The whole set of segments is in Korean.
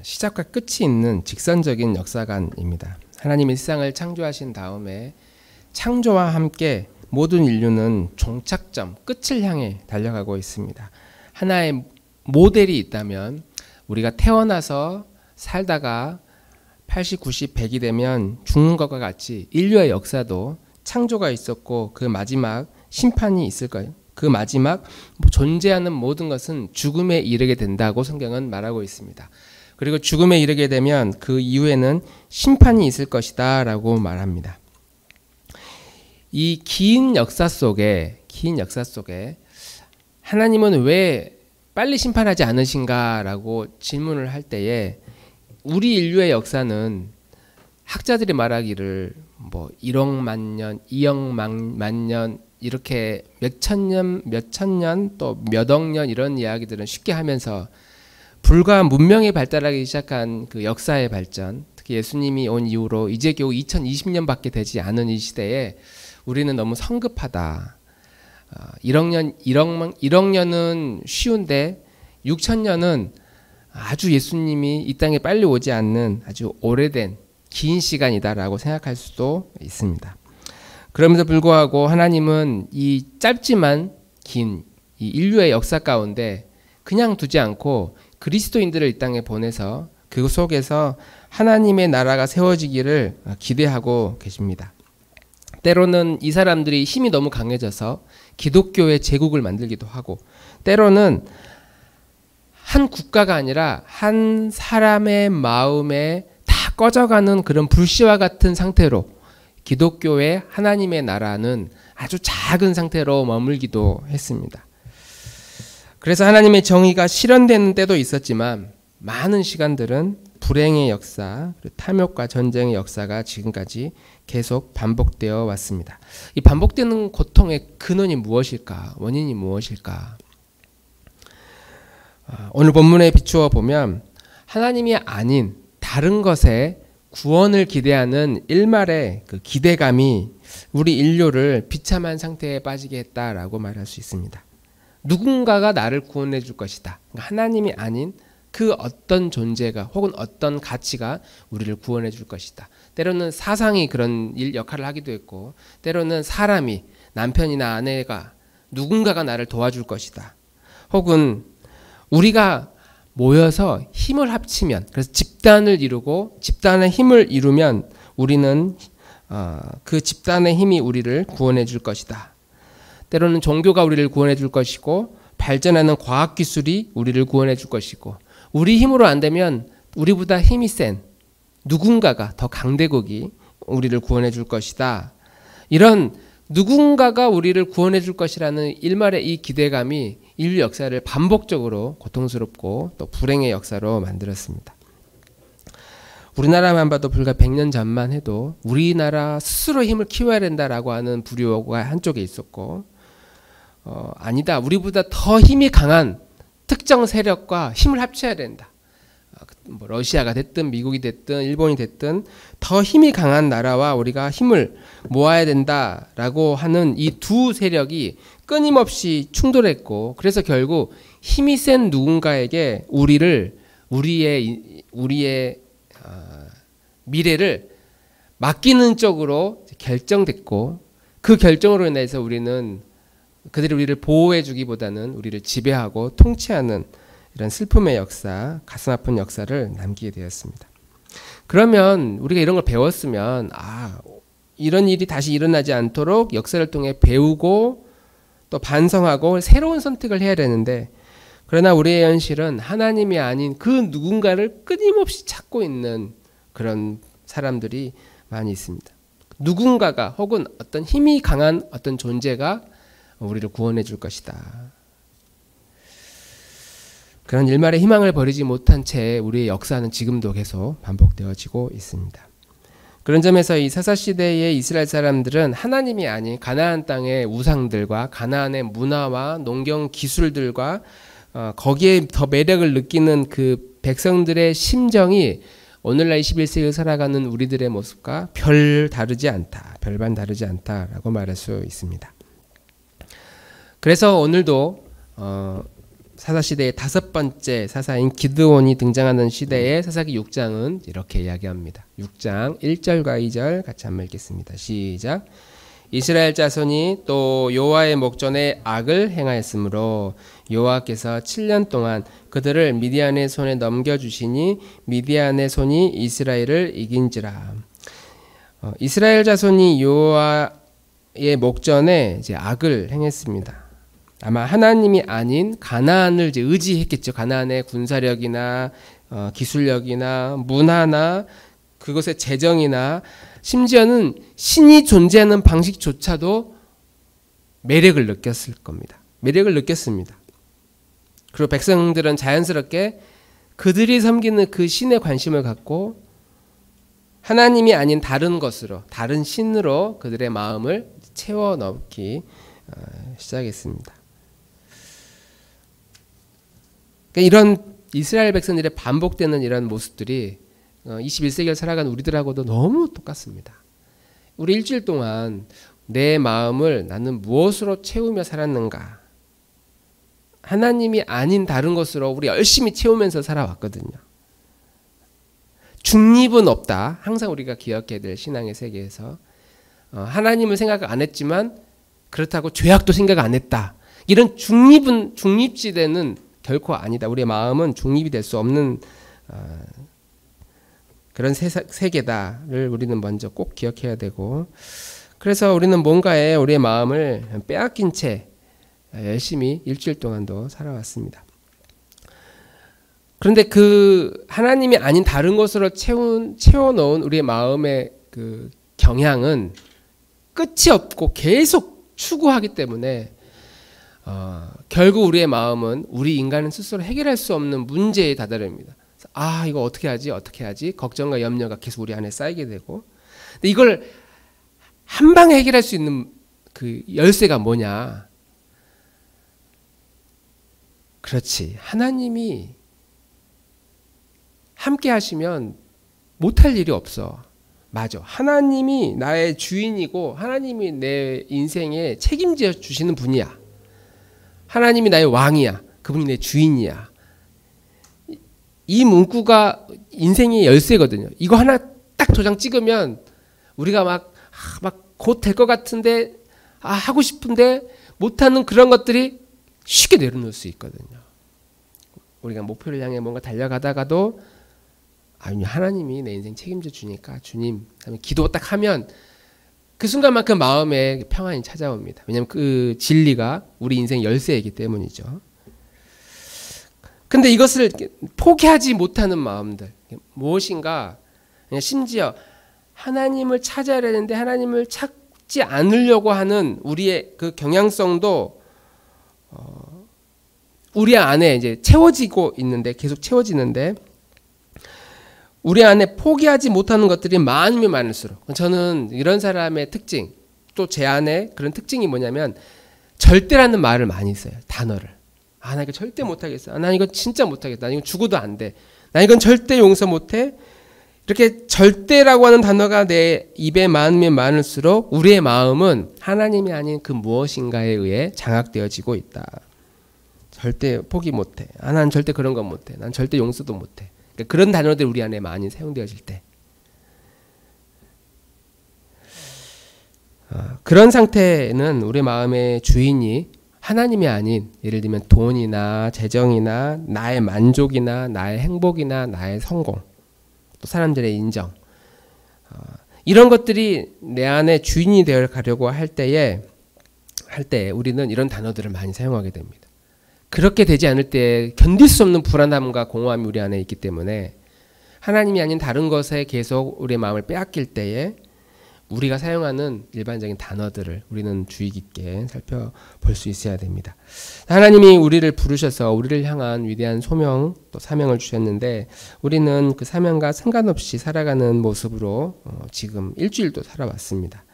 시작과 끝이 있는 직선적인 역사관입니다. 하나님이 세상을 창조하신 다음에 창조와 함께 모든 인류는 종착점, 끝을 향해 달려가고 있습니다. 하나의 모델이 있다면 우리가 태어나서 살다가 80, 90, 100이 되면 죽는 것과 같이 인류의 역사도 창조가 있었고 그 마지막 심판이 있을 거예요. 그 마지막 존재하는 모든 것은 죽음에 이르게 된다고 성경은 말하고 있습니다. 그리고 죽음에 이르게 되면 그 이후에는 심판이 있을 것이다 라고 말합니다. 이 긴 역사 속에 하나님은 왜 빨리 심판하지 않으신가 라고 질문을 할 때에 우리 인류의 역사는 학자들이 말하기를 1억만 년, 2억만 년 이렇게 몇천 년 또 몇억 년 이런 이야기들은 쉽게 하면서 불과 문명이 발달하기 시작한 그 역사의 발전, 특히 예수님이 온 이후로 이제 겨우 2020년밖에 되지 않은 이 시대에 우리는 너무 성급하다. 1억 년은 쉬운데 6천년은 아주 예수님이 이 땅에 빨리 오지 않는 아주 오래된 긴 시간이다라고 생각할 수도 있습니다. 그럼에도 불구하고 하나님은 이 짧지만 긴 이 인류의 역사 가운데 그냥 두지 않고 그리스도인들을 이 땅에 보내서 그 속에서 하나님의 나라가 세워지기를 기대하고 계십니다. 때로는 이 사람들이 힘이 너무 강해져서 기독교의 제국을 만들기도 하고, 때로는 한 국가가 아니라 한 사람의 마음에 다 꺼져가는 그런 불씨와 같은 상태로 기독교의 하나님의 나라는 아주 작은 상태로 머물기도 했습니다. 그래서 하나님의 정의가 실현되는 때도 있었지만 많은 시간들은 불행의 역사, 탐욕과 전쟁의 역사가 지금까지 계속 반복되어 왔습니다. 이 반복되는 고통의 근원이 무엇일까? 원인이 무엇일까? 오늘 본문에 비추어 보면 하나님이 아닌 다른 것에 구원을 기대하는 일말의 그 기대감이 우리 인류를 비참한 상태에 빠지게 했다라고 말할 수 있습니다. 누군가가 나를 구원해 줄 것이다. 하나님이 아닌 그 어떤 존재가 혹은 어떤 가치가 우리를 구원해 줄 것이다. 때로는 사상이 그런 역할을 하기도 했고, 때로는 사람이, 남편이나 아내가, 누군가가 나를 도와줄 것이다. 혹은 우리가 모여서 힘을 합치면, 그래서 집단을 이루고 집단의 힘을 이루면 우리는 그 집단의 힘이 우리를 구원해 줄 것이다. 때로는 종교가 우리를 구원해 줄 것이고, 발전하는 과학기술이 우리를 구원해 줄 것이고, 우리 힘으로 안 되면 우리보다 힘이 센 누군가가, 더 강대국이 우리를 구원해 줄 것이다. 이런 누군가가 우리를 구원해 줄 것이라는 일말의 이 기대감이 인류 역사를 반복적으로 고통스럽고 또 불행의 역사로 만들었습니다. 우리나라만 봐도 불과 100년 전만 해도 우리나라 스스로 힘을 키워야 된다라고 하는 부류가 한쪽에 있었고, 아니다, 우리보다 더 힘이 강한 특정 세력과 힘을 합쳐야 된다. 러시아가 됐든 미국이 됐든 일본이 됐든 더 힘이 강한 나라와 우리가 힘을 모아야 된다라고 하는 이 두 세력이 끊임없이 충돌했고, 그래서 결국 힘이 센 누군가에게 우리의 미래를 맡기는 쪽으로 결정됐고, 그 결정으로 인해서 우리는 그들이 우리를 보호해 주기보다는 우리를 지배하고 통치하는 이런 슬픔의 역사, 가슴 아픈 역사를 남기게 되었습니다. 그러면 우리가 이런 걸 배웠으면 이런 일이 다시 일어나지 않도록 역사를 통해 배우고 또 반성하고 새로운 선택을 해야 되는데, 그러나 우리의 현실은 하나님이 아닌 그 누군가를 끊임없이 찾고 있는 그런 사람들이 많이 있습니다. 누군가가 혹은 어떤 힘이 강한 어떤 존재가 우리를 구원해 줄 것이다. 그런 일말의 희망을 버리지 못한 채 우리의 역사는 지금도 계속 반복되어지고 있습니다. 그런 점에서 이 사사시대의 이스라엘 사람들은 하나님이 아닌 가나안 땅의 우상들과 가나안의 문화와 농경 기술들과 거기에 더 매력을 느끼는 그 백성들의 심정이 오늘날 21세기를 살아가는 우리들의 모습과 별반 다르지 않다라고 말할 수 있습니다. 그래서 오늘도 사사시대의 5번째 사사인 기드온이 등장하는 시대의 사사기 6장은 이렇게 이야기합니다. 6장 1절과 2절 같이 한번 읽겠습니다. 시작. 이스라엘 자손이 또 여호와의 목전에 악을 행하였으므로 여호와께서 7년 동안 그들을 미디안의 손에 넘겨주시니 미디안의 손이 이스라엘을 이긴지라. 이스라엘 자손이 여호와의 목전에 이제 악을 행했습니다. 아마 하나님이 아닌 가나안을 이제 의지했겠죠. 가나안의 군사력이나 기술력이나 문화나 그것의 재정이나 심지어는 신이 존재하는 방식조차도 매력을 느꼈을 겁니다. 매력을 느꼈습니다. 그리고 백성들은 자연스럽게 그들이 섬기는 그 신에 관심을 갖고 하나님이 아닌 다른 것으로, 다른 신으로 그들의 마음을 채워 넣기 시작했습니다. 그러니까 이런 이스라엘 백성들의 반복되는 이런 모습들이 21세기를 살아가는 우리들하고도 너무 똑같습니다. 우리 일주일 동안 내 마음을 나는 무엇으로 채우며 살았는가? 하나님이 아닌 다른 것으로 우리 열심히 채우면서 살아왔거든요. 중립은 없다. 항상 우리가 기억해야 될 신앙의 세계에서 하나님을 생각 안 했지만 그렇다고 죄악도 생각 안 했다. 이런 중립지대는 결코 아니다. 우리의 마음은 중립이 될 수 없는 그런 세계다를 우리는 먼저 꼭 기억해야 되고, 그래서 우리는 뭔가에 우리의 마음을 빼앗긴 채 열심히 일주일 동안도 살아왔습니다. 그런데 그 하나님이 아닌 다른 것으로 채워놓은 우리의 마음의 그 경향은 끝이 없고 계속 추구하기 때문에 결국 우리의 마음은 우리 인간은 스스로 해결할 수 없는 문제에 다다릅니다. 아, 이거 어떻게 하지? 걱정과 염려가 계속 우리 안에 쌓이게 되고, 근데 이걸 한 방에 해결할 수 있는 그 열쇠가 뭐냐? 그렇지, 하나님이 함께 하시면 못할 일이 없어. 맞아, 하나님이 나의 주인이고 하나님이 내 인생에 책임져 주시는 분이야. 하나님이 나의 왕이야. 그분이 내 주인이야. 이 문구가 인생의 열쇠거든요. 이거 하나 딱 도장 찍으면 우리가 막 곧 될 것 같은데 하고 싶은데 못하는 그런 것들이 쉽게 내려놓을 수 있거든요. 우리가 목표를 향해 뭔가 달려가다가도 하나님이 내 인생 책임져 주니까 주님 기도 딱 하면 그 순간만큼 마음에 평안이 찾아옵니다. 왜냐하면 그 진리가 우리 인생 열쇠이기 때문이죠. 근데 이것을 포기하지 못하는 마음들, 무엇인가 심지어 하나님을 찾아야 되는데 하나님을 찾지 않으려고 하는 우리의 그 경향성도 우리 안에 이제 채워지고 있는데, 계속 채워지는데, 우리 안에 포기하지 못하는 것들이 많으면 많을수록, 저는 이런 사람의 특징, 또 제 안에 그런 특징이 뭐냐면 절대라는 말을 많이 써요. 단어를. 나 이거 절대 못하겠어. 나 이거 진짜 못하겠다. 나 이거 죽어도 안 돼. 나 이건 절대 용서 못해. 이렇게 절대라고 하는 단어가 내 입에 많으면 많을수록 우리의 마음은 하나님이 아닌 그 무엇인가에 의해 장악되어지고 있다. 절대 포기 못해. 난 절대 그런 건 못해. 난 절대 용서도 못해. 그러니까 그런 단어들 우리 안에 많이 사용되어질 때, 그런 상태는 우리 마음의 주인이 하나님이 아닌, 예를 들면 돈이나 재정이나 나의 만족이나 나의 행복이나 나의 성공, 또 사람들의 인정, 이런 것들이 내 안에 주인이 되어 가려고 할 때에 우리는 이런 단어들을 많이 사용하게 됩니다. 그렇게 되지 않을 때 견딜 수 없는 불안함과 공허함이 우리 안에 있기 때문에 하나님이 아닌 다른 것에 계속 우리의 마음을 빼앗길 때에 우리가 사용하는 일반적인 단어들을 우리는 주의 깊게 살펴볼 수 있어야 됩니다. 하나님이 우리를 부르셔서 우리를 향한 위대한 소명 또 사명을 주셨는데, 우리는 그 사명과 상관없이 살아가는 모습으로 지금 일주일도 살아왔습니다.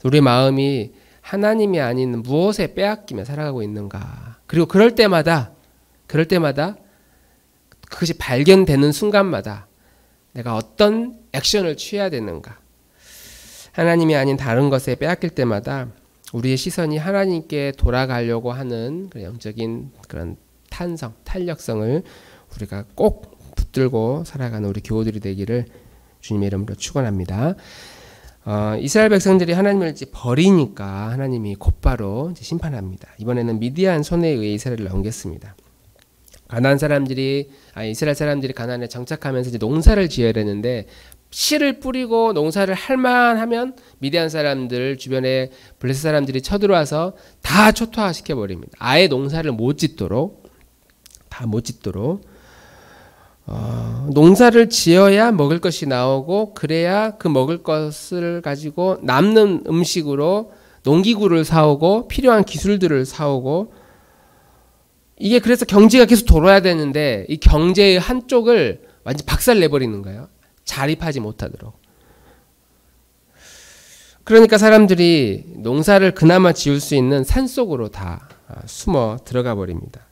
우리의 마음이 하나님이 아닌 무엇에 빼앗기며 살아가고 있는가, 그리고 그럴 때마다 그것이 발견되는 순간마다 내가 어떤 액션을 취해야 되는가, 하나님이 아닌 다른 것에 빼앗길 때마다 우리의 시선이 하나님께 돌아가려고 하는 영적인 그런 탄력성을 우리가 꼭 붙들고 살아가는 우리 교우들이 되기를 주님의 이름으로 축원합니다. 이스라엘 백성들이 하나님을 이제 버리니까 하나님이 곧바로 이제 심판합니다. 이번에는 미디안 손에 의해 이스라엘을 넘겼습니다. 이스라엘 사람들이 가나안에 정착하면서 이제 농사를 지어야 되는데 씨를 뿌리고 농사를 할 만하면 미디안 사람들 주변에 블레셋 사람들이 쳐들어와서 다 초토화시켜 버립니다. 아예 농사를 못 짓도록 농사를 지어야 먹을 것이 나오고 그래야 그 먹을 것을 가지고 남는 음식으로 농기구를 사오고 필요한 기술들을 사오고 이게 그래서 경제가 계속 돌아야 되는데 이 경제의 한쪽을 완전 박살내버리는 거예요. 자립하지 못하도록. 그러니까 사람들이 농사를 그나마 지을 수 있는 산속으로 다 숨어 들어가 버립니다.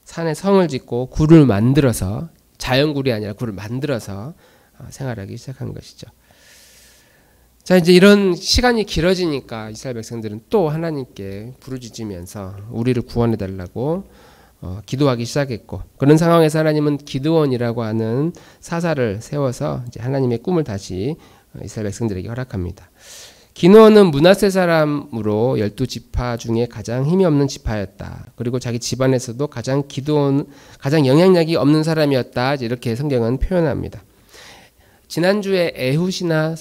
산에 성을 짓고 굴을 만들어서 자연굴이 아니라 굴을 만들어서 생활하기 시작한 것이죠. 자, 이제 이런 시간이 길어지니까 이스라엘 백성들은 또 하나님께 부르짖으면서 우리를 구원해 달라고 기도하기 시작했고, 그런 상황에서 하나님은 기드온이라고 하는 사사를 세워서 이제 하나님의 꿈을 다시 이스라엘 백성들에게 허락합니다. 기드온은 므낫세 사람으로 12지파 중에 가장 힘이 없는 지파였다. 그리고 자기 집안에서도 가장 영향력이 없는 사람이었다. 이렇게 성경은 표현합니다. 지난주에 에훗이나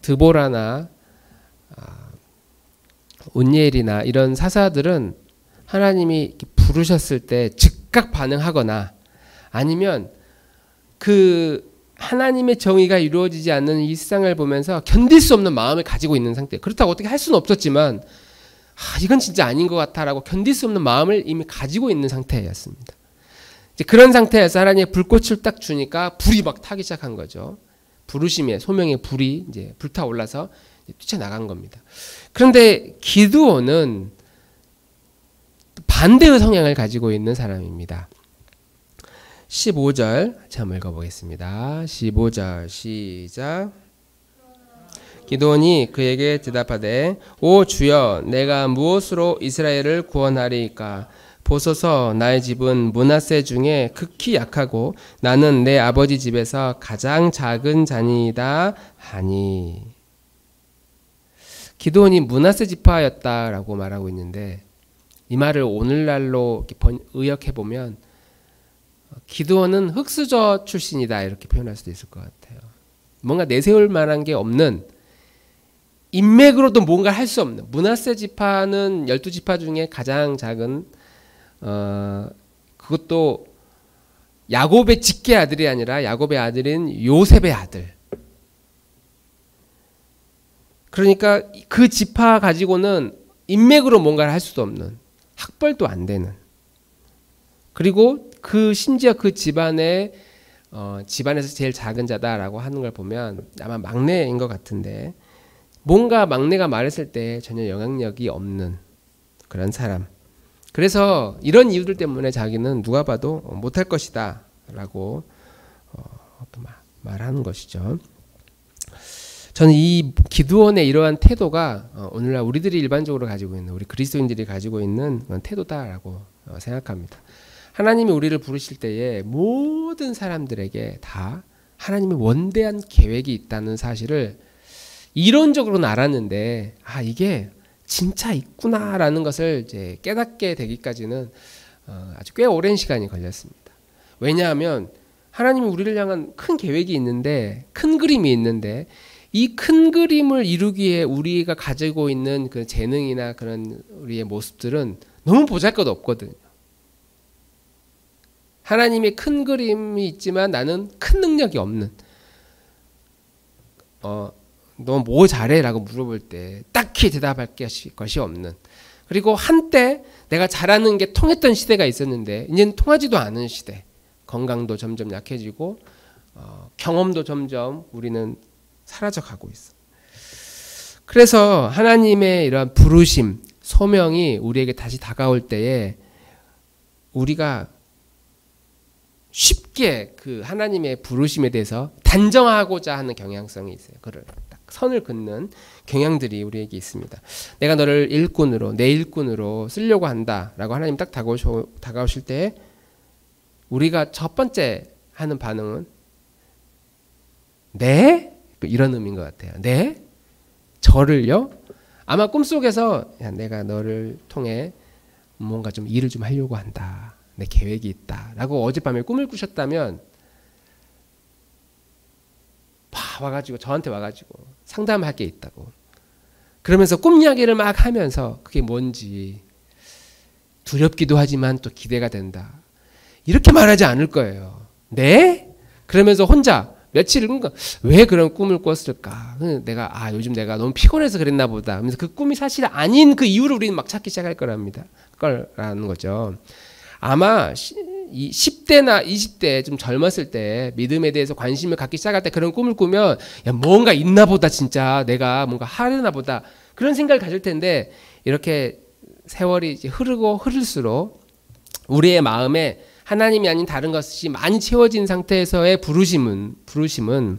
드보라나 온니엘이나 이런 사사들은 하나님이 부르셨을 때 즉각 반응하거나 아니면 그 하나님의 정의가 이루어지지 않는 이 세상을 보면서 견딜 수 없는 마음을 가지고 있는 상태. 그렇다고 어떻게 할 수는 없었지만 이건 진짜 아닌 것 같아라고 견딜 수 없는 마음을 이미 가지고 있는 상태였습니다. 이제 그런 상태에서 하나님의 불꽃을 딱 주니까 불이 막 타기 시작한 거죠. 부르심에 소명의 불이 이제 불타올라서 뛰쳐나간 겁니다. 그런데 기드온은 반대의 성향을 가지고 있는 사람입니다. 15절 한번 읽어보겠습니다. 15절 시작. 기드온이 그에게 대답하되 오 주여 내가 무엇으로 이스라엘을 구원하리이까? 보소서 나의 집은 므낫세 중에 극히 약하고 나는 내 아버지 집에서 가장 작은 자니이다 하니. 기드온이 므낫세 지파였다라고 말하고 있는데 이 말을 오늘날로 의역해보면 기드온은 흙수저 출신이다 이렇게 표현할 수도 있을 것 같아요. 뭔가 내세울 만한 게 없는, 인맥으로도 뭔가 할 수 없는, 므낫세 지파는 12지파 중에 가장 작은 그것도 야곱의 직계 아들이 아니라 야곱의 아들인 요셉의 아들. 그러니까 그 지파 가지고는 인맥으로 뭔가를 할 수도 없는, 학벌도 안 되는, 그리고 심지어 그 집안에서 제일 작은 자다라고 하는 걸 보면 아마 막내인 것 같은데 뭔가 막내가 말했을 때 전혀 영향력이 없는 그런 사람. 그래서 이런 이유들 때문에 자기는 누가 봐도 못할 것이다 라고 말하는 것이죠. 저는 이 기드온의 이러한 태도가 오늘날 우리들이 일반적으로 가지고 있는, 우리 그리스도인들이 가지고 있는 태도다라고 생각합니다. 하나님이 우리를 부르실 때에 모든 사람들에게 다 하나님의 원대한 계획이 있다는 사실을 이론적으로는 알았는데 이게 진짜 있구나라는 것을 이제 깨닫게 되기까지는 아주 꽤 오랜 시간이 걸렸습니다. 왜냐하면 하나님이 우리를 향한 큰 계획이 있는데, 큰 그림이 있는데 이 큰 그림을 이루기에 우리가 가지고 있는 그 재능이나 그런 우리의 모습들은 너무 보잘것없거든요. 하나님의 큰 그림이 있지만 나는 큰 능력이 없는, 너 뭐 잘해? 라고 물어볼 때 딱히 대답할 것이 없는, 그리고 한때 내가 잘하는 게 통했던 시대가 있었는데 이제는 통하지도 않은 시대, 건강도 점점 약해지고 경험도 점점 우리는 사라져가고 있어. 그래서 하나님의 이러한 부르심, 소명이 우리에게 다시 다가올 때에 우리가 쉽게 그 하나님의 부르심에 대해서 단정하고자 하는 경향성이 있어요. 그걸 딱 선을 긋는 경향들이 우리에게 있습니다. 내가 너를 일꾼으로, 내 일꾼으로 쓰려고 한다라고 하나님 딱 다가오실 때 우리가 첫 번째 하는 반응은 네? 이런 의미인 것 같아요. 네? 저를요? 아마 꿈속에서 야, 내가 너를 통해 뭔가 좀 일을 좀 하려고 한다. 내 계획이 있다. 라고 어젯밤에 꿈을 꾸셨다면 와가지고 저한테 와가지고 상담할 게 있다고. 그러면서 꿈 이야기를 막 하면서 그게 뭔지 두렵기도 하지만 또 기대가 된다. 이렇게 말하지 않을 거예요. 네? 그러면서 혼자 며칠 왜 그런 꿈을 꿨을까? 내가 요즘 내가 너무 피곤해서 그랬나 보다. 그러면서 그 꿈이 사실 아닌 그 이유를 우리는 막 찾기 시작할 거라는 거죠. 아마 이 10대나 20대 좀 젊었을 때 믿음에 대해서 관심을 갖기 시작할 때 그런 꿈을 꾸면 야 뭔가 있나 보다 진짜 내가 뭔가 하려나 보다 그런 생각을 가질 텐데 이렇게 세월이 이제 흐를수록 우리의 마음에 하나님이 아닌 다른 것이 많이 채워진 상태에서의 부르심은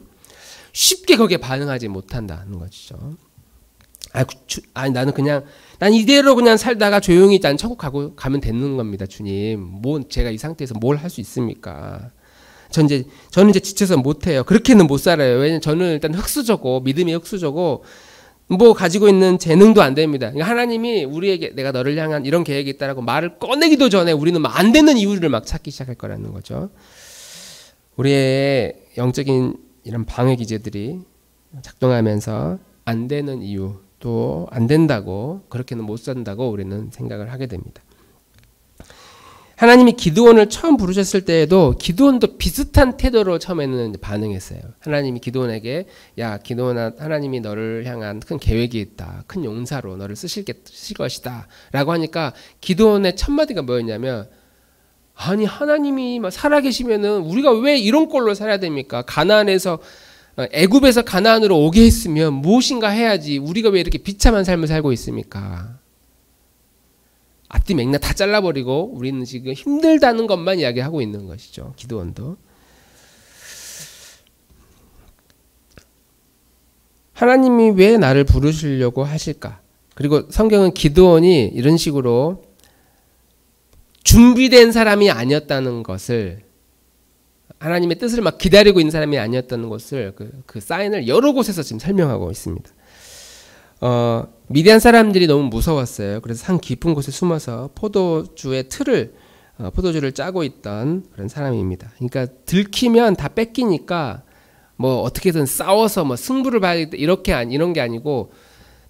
쉽게 거기에 반응하지 못한다는 것이죠. 난 이대로 그냥 살다가 조용히 난 천국 가면 되는 겁니다, 주님. 제가 이 상태에서 뭘 할 수 있습니까? 저는 이제 지쳐서 못해요. 그렇게는 못 살아요. 왜냐면 저는 일단 흙수저고, 믿음이 흙수저고, 가지고 있는 재능도 안 됩니다. 그러니까 하나님이 우리에게 내가 너를 향한 이런 계획이 있다라고 말을 꺼내기도 전에 우리는 안 되는 이유를 막 찾기 시작할 거라는 거죠. 우리의 영적인 이런 방해 기제들이 작동하면서 안 되는 이유, 또 안 된다고 그렇게는 못 산다고 우리는 생각을 하게 됩니다. 하나님이 기드온을 처음 부르셨을 때에도 기드온도 비슷한 태도로 처음에는 반응했어요. 하나님이 기드온에게 야 기드온아 하나님이 너를 향한 큰 계획이 있다. 큰 용사로 너를 쓰실 것이다. 라고 하니까 기드온의 첫 마디가 뭐였냐면 아니 하나님이 살아계시면은 우리가 왜 이런 꼴로 살아야 됩니까? 애굽에서 가나안으로 오게 했으면 무엇인가 해야지 우리가 왜 이렇게 비참한 삶을 살고 있습니까? 앞뒤 맥락 다 잘라버리고 우리는 지금 힘들다는 것만 이야기하고 있는 것이죠. 기드온도. 하나님이 왜 나를 부르시려고 하실까? 그리고 성경은 기드온이 이런 식으로 준비된 사람이 아니었다는 것을 하나님의 뜻을 막 기다리고 있는 사람이 아니었다는 것을 그 사인을 여러 곳에서 지금 설명하고 있습니다. 미디안 사람들이 너무 무서웠어요. 그래서 산 깊은 곳에 숨어서 포도주를 짜고 있던 그런 사람입니다. 그러니까 들키면 다 뺏기니까 어떻게든 싸워서 승부를 봐야겠다 이런 게 아니고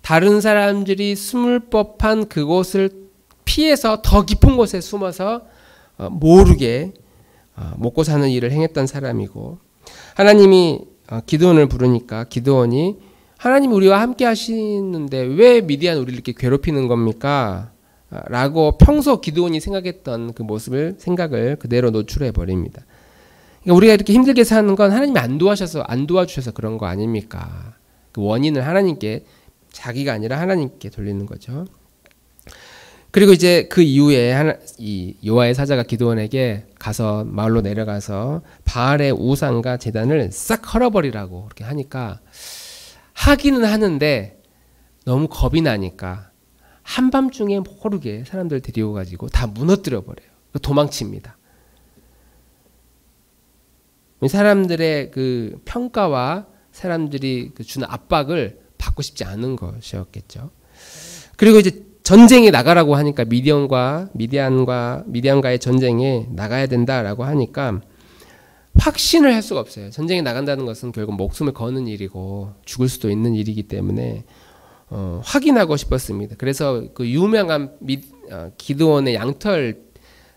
다른 사람들이 숨을 법한 그곳을 피해서 더 깊은 곳에 숨어서 모르게 먹고 사는 일을 행했던 사람이고 하나님이 기드온을 부르니까 기드온이 하나님 우리와 함께 하시는데 왜 미디안 우리를 이렇게 괴롭히는 겁니까? 라고 평소 기드온이 생각했던 그 생각을 그대로 노출해 버립니다. 그러니까 우리가 이렇게 힘들게 사는 건 하나님이 안 도와주셔서 그런 거 아닙니까? 그 원인을 하나님께 자기가 아니라 하나님께 돌리는 거죠. 그리고 이제 그 이후에 이 여호와의 사자가 기드온에게 가서 마을로 내려가서 바알의 우상과 제단을 싹 헐어버리라고 그렇게 하니까 하기는 하는데 너무 겁이 나니까 한밤중에 모르게 사람들 데리고 가지고 다 무너뜨려 버려요. 도망칩니다. 사람들의 그 평가와 사람들이 주는 압박을 받고 싶지 않은 것이었겠죠. 그리고 이제 전쟁에 나가라고 하니까 미디안과의 전쟁에 나가야 된다라고 하니까 확신을 할 수가 없어요. 전쟁에 나간다는 것은 결국 목숨을 거는 일이고 죽을 수도 있는 일이기 때문에 확인하고 싶었습니다. 그래서 그 유명한 기드온의 양털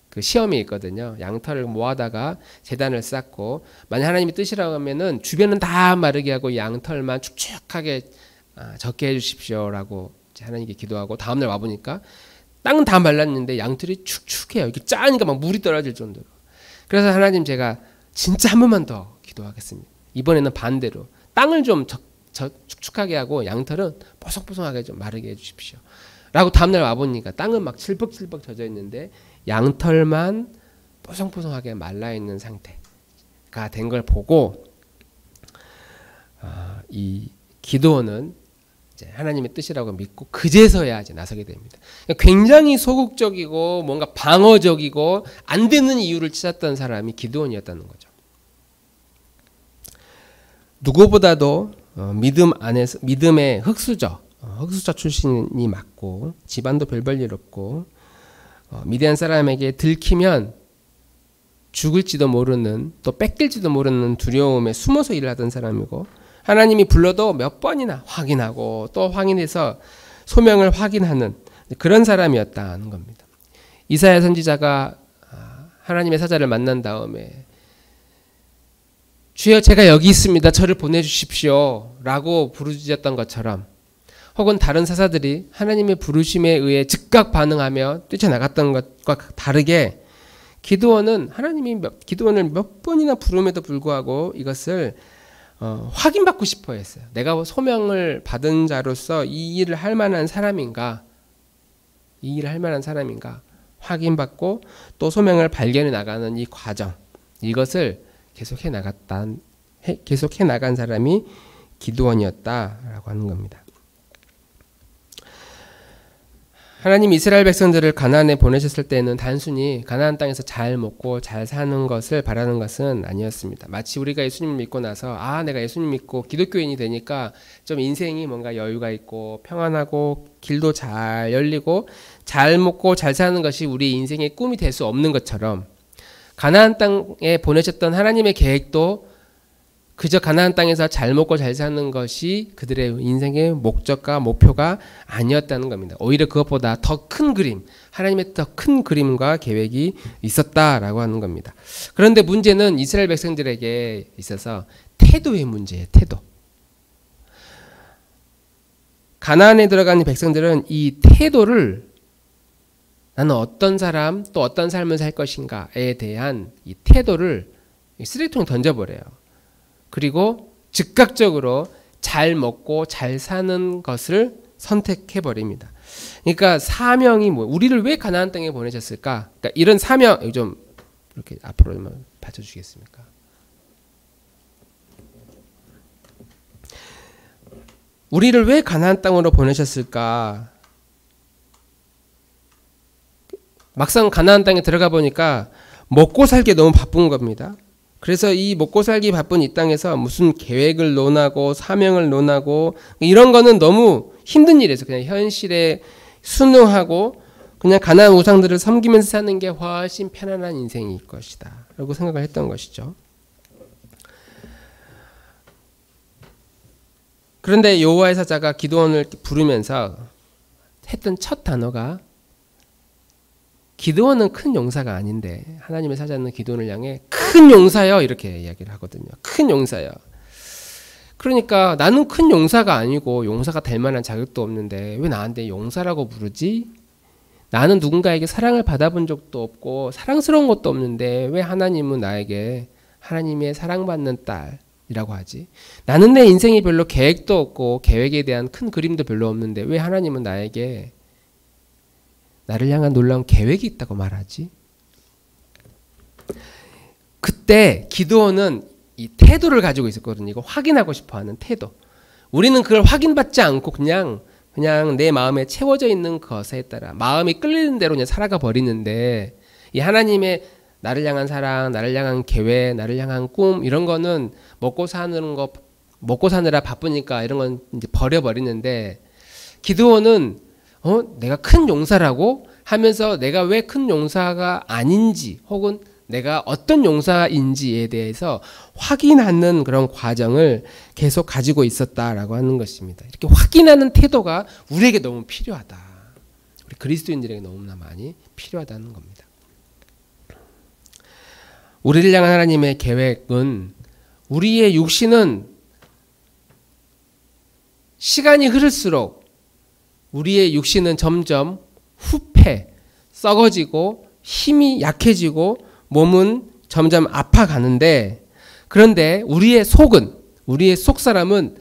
그 시험이 있거든요. 양털을 모아다가 제단을 쌓고 만약 하나님의 뜻이라고 하면은 주변은 다 마르게 하고 양털만 축축하게 적게 해주십시오라고 하나님께 기도하고 다음날 와보니까 땅은 다 말랐는데 양털이 축축해요. 이렇게 짜니까 막 물이 떨어질 정도로. 그래서 하나님 제가 진짜 한 번만 더 기도하겠습니다. 이번에는 반대로 땅을 좀 축축하게 하고 양털은 뽀송뽀송하게 좀 마르게 해주십시오. 라고 다음날 와보니까 땅은 막 칠벅칠벅 젖어 있는데 양털만 뽀송뽀송하게 말라있는 상태가 된 걸 보고 이 기드온은 이제 하나님의 뜻이라고 믿고 그제서야 이제 나서게 됩니다. 굉장히 소극적이고 뭔가 방어적이고 안 되는 이유를 찾았던 사람이 기드온이었다는 거죠. 누구보다도 믿음 안에서 믿음의 흑수저 출신이 맞고 집안도 별볼일 없고 미디안 사람에게 들키면 죽을지도 모르는 또 뺏길지도 모르는 두려움에 숨어서 일을 하던 사람이고 하나님이 불러도 몇 번이나 확인하고 또 확인해서 소명을 확인하는 그런 사람이었다는 겁니다. 이사야 선지자가 하나님의 사자를 만난 다음에 주여 제가 여기 있습니다. 저를 보내주십시오 라고 부르짖었던 것처럼 혹은 다른 사사들이 하나님의 부르심에 의해 즉각 반응하며 뛰쳐나갔던 것과 다르게 기드온은 하나님이 기드온을 몇 번이나 부름에도 불구하고 이것을 확인받고 싶어 했어요. 내가 소명을 받은 자로서 이 일을 할 만한 사람인가? 이 일을 할 만한 사람인가? 확인받고 또 소명을 발견해 나가는 이 과정, 이것을 계속해 나간 사람이 기드온이었다라고 하는 겁니다. 하나님 이스라엘 백성들을 가나안에 보내셨을 때는 단순히 가나안 땅에서 잘 먹고 잘 사는 것을 바라는 것은 아니었습니다. 마치 우리가 예수님을 믿고 나서 내가 예수님 믿고 기독교인이 되니까 좀 인생이 뭔가 여유가 있고 평안하고 길도 잘 열리고 잘 먹고 잘 사는 것이 우리 인생의 꿈이 될 수 없는 것처럼 가나안 땅에 보내셨던 하나님의 계획도 그저 가나안 땅에서 잘 먹고 잘 사는 것이 그들의 인생의 목적과 목표가 아니었다는 겁니다. 오히려 그것보다 더 큰 그림, 하나님의 더 큰 그림과 계획이 있었다라고 하는 겁니다. 그런데 문제는 이스라엘 백성들에게 있어서 태도의 문제예요. 태도. 가나안에 들어간 백성들은 이 태도를 나는 어떤 사람 또 어떤 삶을 살 것인가에 대한 이 태도를 쓰레기통에 던져버려요. 그리고 즉각적으로 잘 먹고 잘 사는 것을 선택해 버립니다. 그러니까 사명이 우리를 왜 가나안 땅에 보내셨을까? 그러니까 이런 사명 좀 이렇게 앞으로 받쳐주시겠습니까? 우리를 왜 가나안 땅으로 보내셨을까? 막상 가나안 땅에 들어가 보니까 먹고 살기 너무 바쁜 겁니다. 그래서 이 먹고 살기 바쁜 이 땅에서 무슨 계획을 논하고 사명을 논하고 이런 거는 너무 힘든 일이에요. 그냥 현실에 순응하고 그냥 가나안 우상들을 섬기면서 사는 게 훨씬 편안한 인생일 것이다 라고 생각을 했던 것이죠. 그런데 여호와의 사자가 기드온을 부르면서 했던 첫 단어가 기드온은 큰 용사가 아닌데 하나님의 사자는 기드온을 향해 큰 용사여 이렇게 이야기를 하거든요. 큰 용사여. 그러니까 나는 큰 용사가 아니고 용사가 될 만한 자격도 없는데 왜 나한테 용사라고 부르지? 나는 누군가에게 사랑을 받아본 적도 없고 사랑스러운 것도 없는데 왜 하나님은 나에게 하나님의 사랑받는 딸이라고 하지? 나는 내 인생이 별로 계획도 없고 계획에 대한 큰 그림도 별로 없는데 왜 하나님은 나에게 나를 향한 놀라운 계획이 있다고 말하지? 그때 기드온은 이 태도를 가지고 있었거든요. 이거 확인하고 싶어하는 태도. 우리는 그걸 확인받지 않고 그냥 내 마음에 채워져 있는 것에 따라 마음이 끌리는 대로 그냥 살아가 버리는데 이 하나님의 나를 향한 사랑, 나를 향한 계획, 나를 향한 꿈 이런 거는 먹고 사느라 바쁘니까 이런 건 이제 버려버리는데 기드온은 내가 큰 용사라고 하면서 내가 왜 큰 용사가 아닌지 혹은 내가 어떤 용사인지에 대해서 확인하는 그런 과정을 계속 가지고 있었다라고 하는 것입니다. 이렇게 확인하는 태도가 우리에게 너무 필요하다. 우리 그리스도인들에게 너무나 많이 필요하다는 겁니다. 우리를 향한 하나님의 계획은 우리의 육신은 시간이 흐를수록 우리의 육신은 점점 후패, 썩어지고 힘이 약해지고 몸은 점점 아파가는데 그런데 우리의 속사람은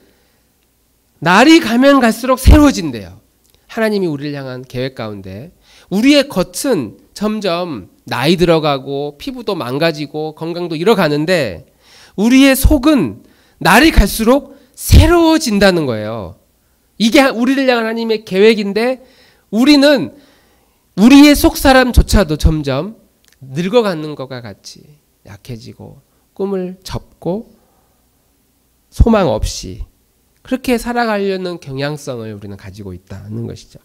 날이 가면 갈수록 새로워진대요. 하나님이 우리를 향한 계획 가운데 우리의 겉은 점점 나이 들어가고 피부도 망가지고 건강도 잃어가는데 우리의 속은 날이 갈수록 새로워진다는 거예요. 이게 우리를 향한 하나님의 계획인데 우리는 우리의 속사람조차도 점점 늙어가는 것과 같이 약해지고 꿈을 접고 소망 없이 그렇게 살아가려는 경향성을 우리는 가지고 있다는 것이죠.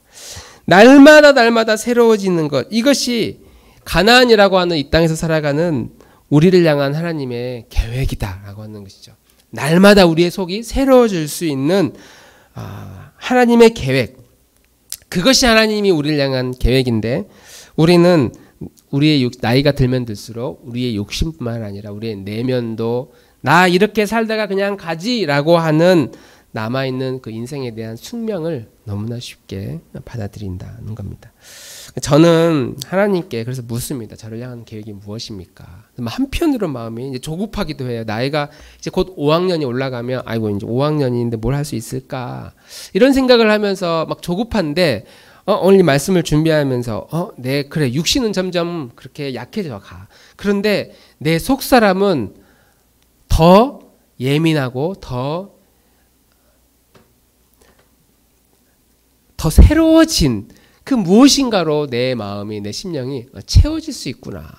날마다 새로워지는 것, 이것이 가나안이라고 하는 이 땅에서 살아가는 우리를 향한 하나님의 계획이다라고 하는 것이죠. 날마다 우리의 속이 새로워질 수 있는 하나님의 계획, 그것이 하나님이 우리를 향한 계획인데 우리는 우리의 나이가 들면 들수록 우리의 욕심뿐만 아니라 우리의 내면도 나 이렇게 살다가 그냥 가지라고 하는 남아있는 그 인생에 대한 숙명을 너무나 쉽게 받아들인다는 겁니다. 저는 하나님께 그래서 묻습니다. 저를 향한 계획이 무엇입니까? 한편으로 마음이 이제 조급하기도 해요. 나이가 이제 곧 5학년이 올라가면 아이고 이제 5학년인데 뭘 할 수 있을까? 이런 생각을 하면서 막 조급한데 오늘 말씀을 준비하면서 네 그래 육신은 점점 그렇게 약해져 가. 그런데 내 속사람은 더 예민하고 더 새로워진 그 무엇인가로 내 마음이 내 심령이 채워질 수 있구나.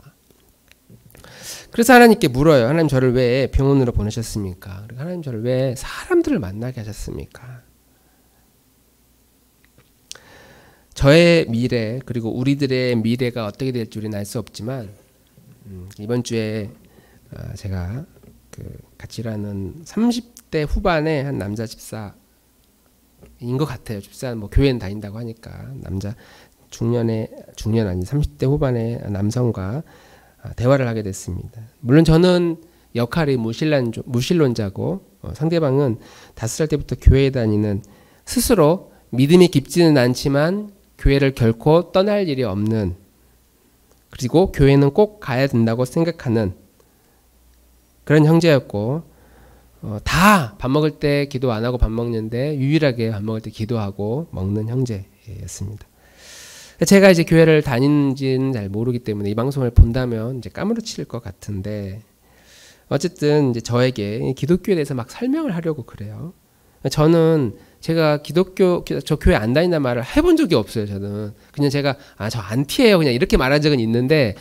그래서 하나님께 물어요. 하나님 저를 왜 병원으로 보내셨습니까? 하나님 저를 왜 사람들을 만나게 하셨습니까? 저의 미래 그리고 우리들의 미래가 어떻게 될지 우리는 알 수 없지만 이번 주에 제가 같이 일하는 30대 후반의 한 남자 집사인 것 같아요. 집사는 뭐 교회는 다닌다고 하니까 남자 중년 아닌 30대 후반의 남성과 대화를 하게 됐습니다. 물론 저는 역할이 무신론자고 상대방은 5살 때부터 교회에 다니는 스스로 믿음이 깊지는 않지만 교회를 결코 떠날 일이 없는 그리고 교회는 꼭 가야 된다고 생각하는 그런 형제였고 다 밥 먹을 때 기도 안 하고 밥 먹는데 유일하게 밥 먹을 때 기도하고 먹는 형제였습니다. 제가 이제 교회를 다니는지는 잘 모르기 때문에 이 방송을 본다면 이제 까무러칠 것 같은데 어쨌든 이제 저에게 기독교에 대해서 막 설명을 하려고 그래요. 저는 제가 저 교회 안 다닌다는 말을 해본 적이 없어요. 저는 그냥 제가 저 안티예요 그냥 이렇게 말한 적은 있는데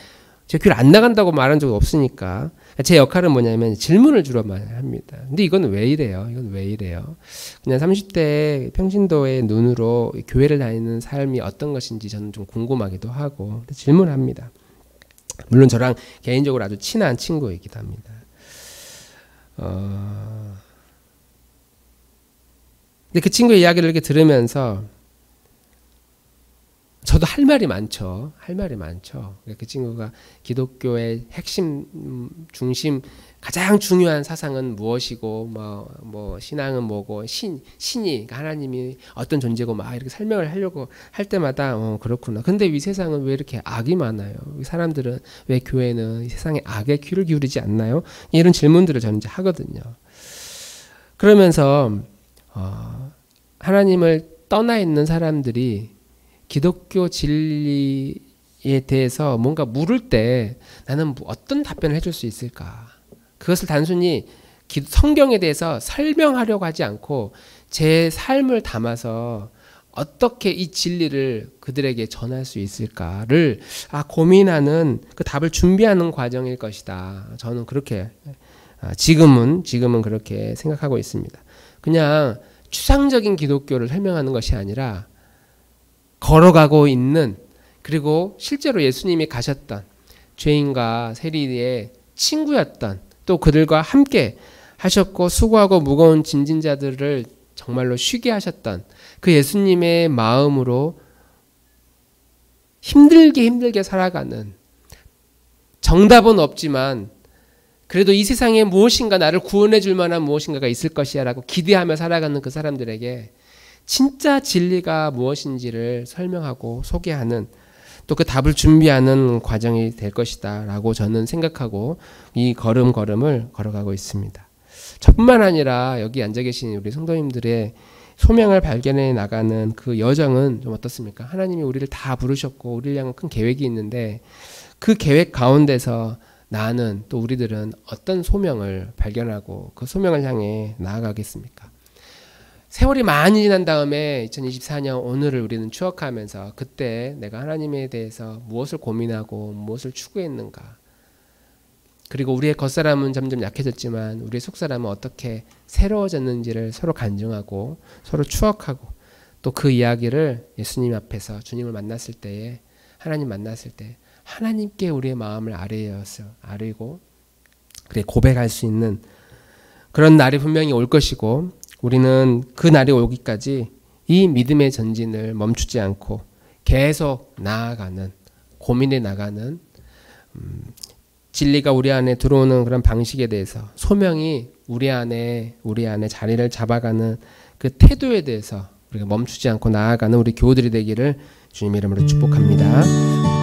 제 교회를 안 나간다고 말한 적은 없으니까 제 역할은 뭐냐면 질문을 주로 합니다. 근데 이건 왜 이래요? 이건 왜 이래요? 그냥 30대 평신도의 눈으로 교회를 다니는 삶이 어떤 것인지 저는 좀 궁금하기도 하고 질문합니다. 물론 저랑 개인적으로 아주 친한 친구이기도 합니다. 근데 그 친구의 이야기를 이렇게 들으면서 저도 할 말이 많죠. 그 친구가 기독교의 핵심 중심 가장 중요한 사상은 무엇이고 뭐 신앙은 뭐고 신이 하나님이 어떤 존재고 막 이렇게 설명을 하려고 할 때마다 그렇구나. 근데 이 세상은 왜 이렇게 악이 많아요? 사람들은 왜 교회는 이 세상에 악에 귀를 기울이지 않나요? 이런 질문들을 저는 이제 하거든요. 그러면서 하나님을 떠나 있는 사람들이 기독교 진리에 대해서 뭔가 물을 때 나는 어떤 답변을 해줄 수 있을까? 그것을 단순히 성경에 대해서 설명하려고 하지 않고 제 삶을 담아서 어떻게 이 진리를 그들에게 전할 수 있을까를 고민하는 그 답을 준비하는 과정일 것이다. 저는 그렇게 지금은 그렇게 생각하고 있습니다. 그냥 추상적인 기독교를 설명하는 것이 아니라 걸어가고 있는 그리고 실제로 예수님이 가셨던 죄인과 세리의 친구였던 또 그들과 함께 하셨고 수고하고 무거운 짐진 자들을 정말로 쉬게 하셨던 그 예수님의 마음으로 힘들게 살아가는 정답은 없지만 그래도 이 세상에 무엇인가 나를 구원해 줄 만한 무엇인가가 있을 것이야 라고 기대하며 살아가는 그 사람들에게 진짜 진리가 무엇인지를 설명하고 소개하는 또 그 답을 준비하는 과정이 될 것이다 라고 저는 생각하고 이 걸음을 걸어가고 있습니다. 저뿐만 아니라 여기 앉아 계신 우리 성도님들의 소명을 발견해 나가는 그 여정은 좀 어떻습니까? 하나님이 우리를 다 부르셨고 우리를 향한 큰 계획이 있는데 그 계획 가운데서 나는 또 우리들은 어떤 소명을 발견하고 그 소명을 향해 나아가겠습니까? 세월이 많이 지난 다음에 2024년 오늘을 우리는 추억하면서 그때 내가 하나님에 대해서 무엇을 고민하고 무엇을 추구했는가, 그리고 우리의 겉사람은 점점 약해졌지만 우리의 속사람은 어떻게 새로워졌는지를 서로 간증하고 서로 추억하고, 또 그 이야기를 예수님 앞에서 주님을 만났을 때에, 하나님 만났을 때 하나님께 우리의 마음을 아뢰고 그래 고백할 수 있는 그런 날이 분명히 올 것이고, 우리는 그 날이 오기까지 이 믿음의 전진을 멈추지 않고 계속 나아가는, 고민해 나가는, 진리가 우리 안에 들어오는 그런 방식에 대해서, 소명이 우리 안에 자리를 잡아가는 그 태도에 대해서 우리가 멈추지 않고 나아가는 우리 교우들이 되기를 주님 이름으로 축복합니다.